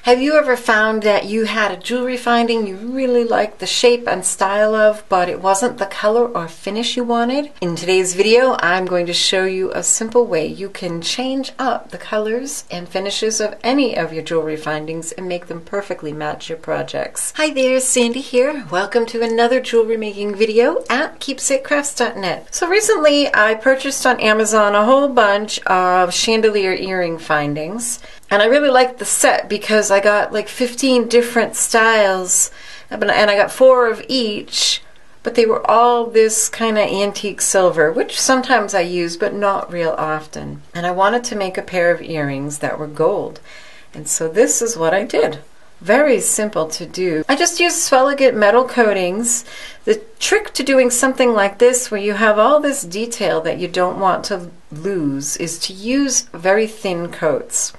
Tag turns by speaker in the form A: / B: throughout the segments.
A: Have you ever found that you had a jewelry finding you really liked the shape and style of, but it wasn't the color or finish you wanted? In today's video, I'm going to show you a simple way you can change up the colors and finishes of any of your jewelry findings and make them perfectly match your projects. Hi there, Sandy here. Welcome to another jewelry making video at keepsakecrafts.net. So recently I purchased on Amazon a whole bunch of chandelier earring findings. And I really liked the set because I got like 15 different styles and I got 4 of each, but they were all this kind of antique silver, which sometimes I use but not real often. And I wanted to make a pair of earrings that were gold. And so this is what I did. Very simple to do. I just used Swelligent metal coatings. The trick to doing something like this where you have all this detail that you don't want to lose is to use very thin coats.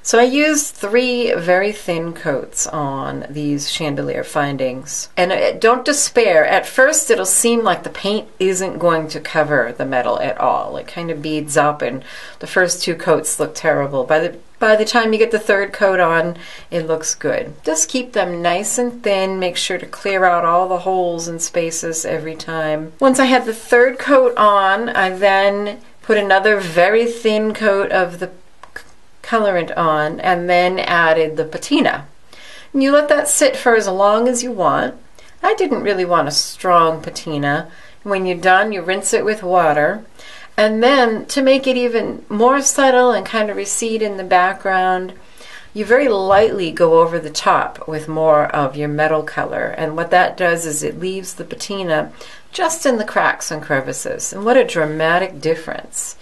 A: So I used 3 very thin coats on these chandelier findings. And don't despair. At first it'll seem like the paint isn't going to cover the metal at all. It kind of beads up and the first 2 coats look terrible. By the time you get the 3rd coat on, it looks good. Just keep them nice and thin. Make sure to clear out all the holes and spaces every time. Once I had the 3rd coat on, I then put another very thin coat of the colorant on and then added the patina. And you let that sit for as long as you want. I didn't really want a strong patina. When you're done, you rinse it with water. And then to make it even more subtle and kind of recede in the background, you very lightly go over the top with more of your metal color. And what that does is it leaves the patina just in the cracks and crevices. And what a dramatic difference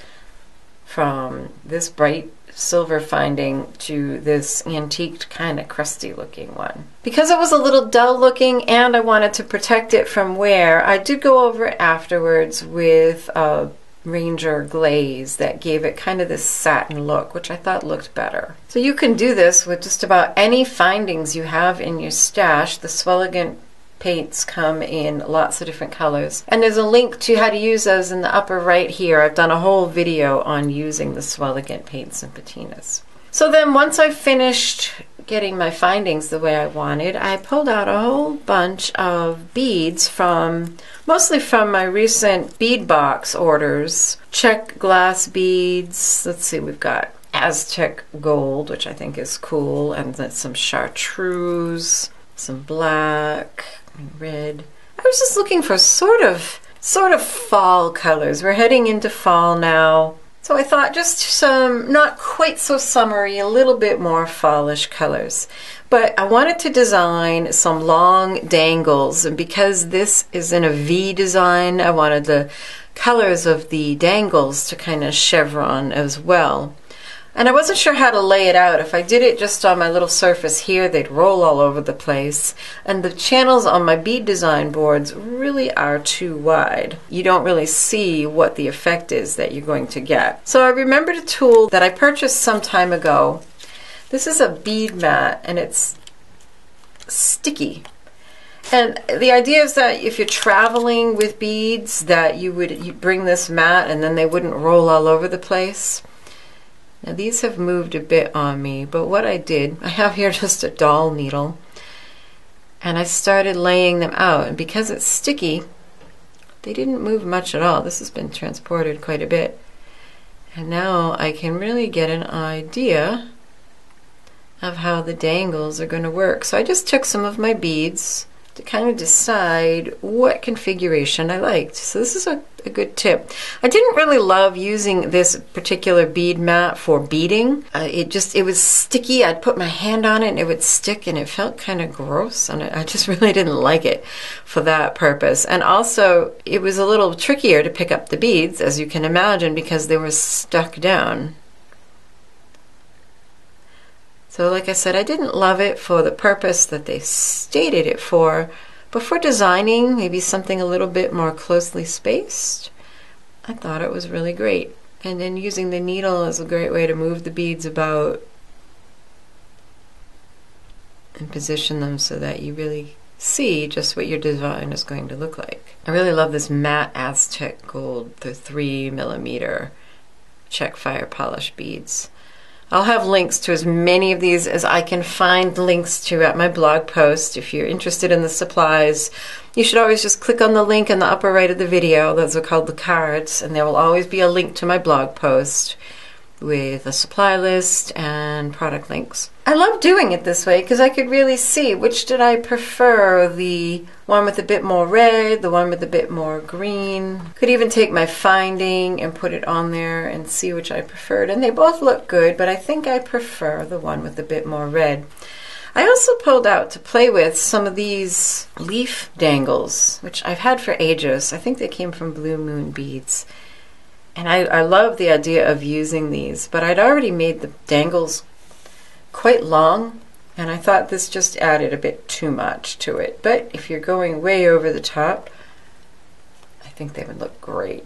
A: from this bright silver finding to this antiqued kind of crusty looking one. Because it was a little dull looking and I wanted to protect it from wear, I did go over it afterwards with a Ranger glaze that gave it kind of this satin look, which I thought looked better. So you can do this with just about any findings you have in your stash. The Swelligent paints come in lots of different colors. And there's a link to how to use those in the upper right here. I've done a whole video on using the Swelligent paints and patinas. So then once I finished getting my findings the way I wanted, I pulled out a whole bunch of beads mostly from my recent bead box orders. Czech glass beads. Let's see, we've got Aztec gold, which I think is cool, and then some chartreuse, some black, red. I was just looking for sort of fall colors. We're heading into fall now. So I thought just some not quite so summery, a little bit more fallish colors. But I wanted to design some long dangles, and because this is in a V design, I wanted the colors of the dangles to kind of chevron as well. And I wasn't sure how to lay it out. If I did it just on my little surface here, they'd roll all over the place. And the channels on my bead design boards really are too wide. You don't really see what the effect is that you're going to get. So I remembered a tool that I purchased some time ago. This is a bead mat and it's sticky. And the idea is that if you're traveling with beads, that you bring this mat and then they wouldn't roll all over the place. Now these have moved a bit on me, but what I did, I have here just a doll needle, and I started laying them out, and because it's sticky, they didn't move much at all. This has been transported quite a bit. And now I can really get an idea of how the dangles are going to work. So I just took some of my beads to kind of decide what configuration I liked. So this is a good tip. I didn't really love using this particular bead mat for beading. It was sticky. I'd put my hand on it and it would stick and it felt kind of gross, and I just really didn't like it for that purpose. And also it was a little trickier to pick up the beads, as you can imagine, because they were stuck down. So like I said, I didn't love it for the purpose that they stated it for, but for designing maybe something a little bit more closely spaced, I thought it was really great. And then using the needle is a great way to move the beads about and position them so that you really see just what your design is going to look like. I really love this matte Aztec gold, the 3mm Czech fire polish beads. I'll have links to as many of these as I can find links to at my blog post. If you're interested in the supplies, you should always just click on the link in the upper right of the video. Those are called the cards, and there will always be a link to my blog post with a supply list and product links. I love doing it this way because I could really see which did I prefer, the one with a bit more red, the one with a bit more green. Could even take my finding and put it on there and see which I preferred, and they both look good, but I think I prefer the one with a bit more red. I also pulled out to play with some of these leaf dangles, which I've had for ages. I think they came from Blue Moon Beads. And I love the idea of using these, but I'd already made the dangles quite long, and I thought this just added a bit too much to it. But if you're going way over the top, I think they would look great.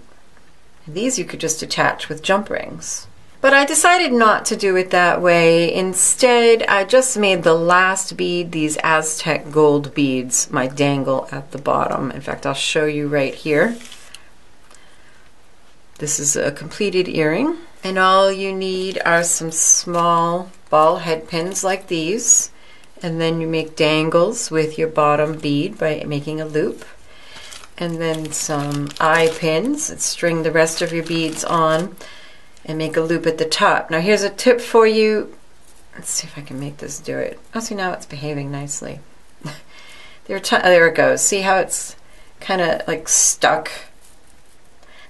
A: And these you could just attach with jump rings. But I decided not to do it that way. Instead, I just made the last bead, these Aztec gold beads, my dangle at the bottom. In fact, I'll show you right here. This is a completed earring, and all you need are some small ball head pins like these, and then you make dangles with your bottom bead by making a loop, and then some eye pins and string the rest of your beads on and make a loop at the top. Now here's a tip for you. Let's see if I can make this do it. Oh, see, now it's behaving nicely. There it goes. See how it's kind of like stuck?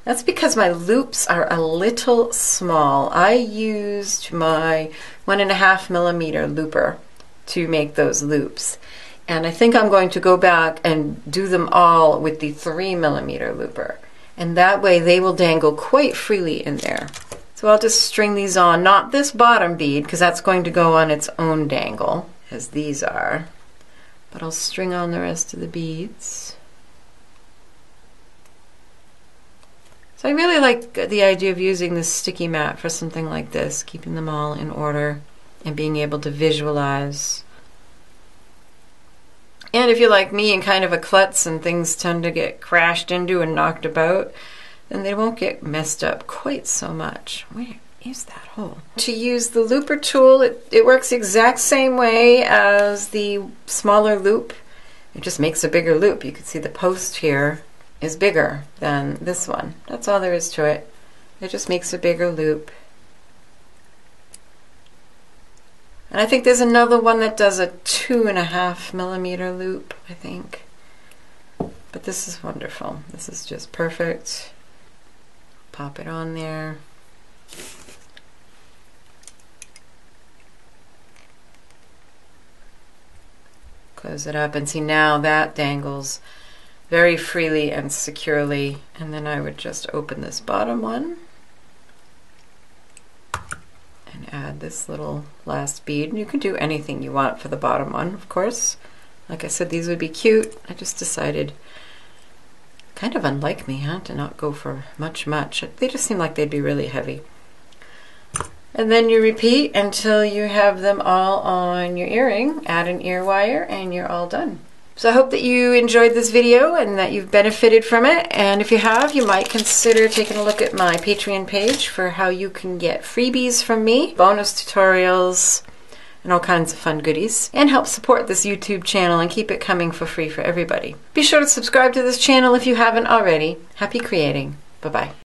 A: That's because my loops are a little small. I used my 1.5 millimeter looper to make those loops. And I think I'm going to go back and do them all with the 3 millimeter looper. And that way they will dangle quite freely in there. So I'll just string these on, not this bottom bead, because that's going to go on its own dangle, as these are. But I'll string on the rest of the beads. So I really like the idea of using this sticky mat for something like this, keeping them all in order and being able to visualize. And if you're like me and kind of a klutz and things tend to get crashed into and knocked about, then they won't get messed up quite so much. Where is that hole? To use the looper tool, it works the exact same way as the smaller loop. It just makes a bigger loop. You can see the post here is bigger than this one. That's all there is to it. It just makes a bigger loop. And I think there's another one that does a 2.5 millimeter loop, I think. But this is wonderful. This is just perfect. Pop it on there. Close it up and see, now that dangles very freely and securely. And then I would just open this bottom one and add this little last bead. And you can do anything you want for the bottom one, of course. Like I said, these would be cute. I just decided, kind of unlike me, huh, to not go for much. They just seem like they'd be really heavy. And then you repeat until you have them all on your earring. Add an ear wire and you're all done. So I hope that you enjoyed this video and that you've benefited from it. And if you have, you might consider taking a look at my Patreon page for how you can get freebies from me, bonus tutorials, and all kinds of fun goodies, and help support this YouTube channel and keep it coming for free for everybody. Be sure to subscribe to this channel if you haven't already. Happy creating. Bye-bye.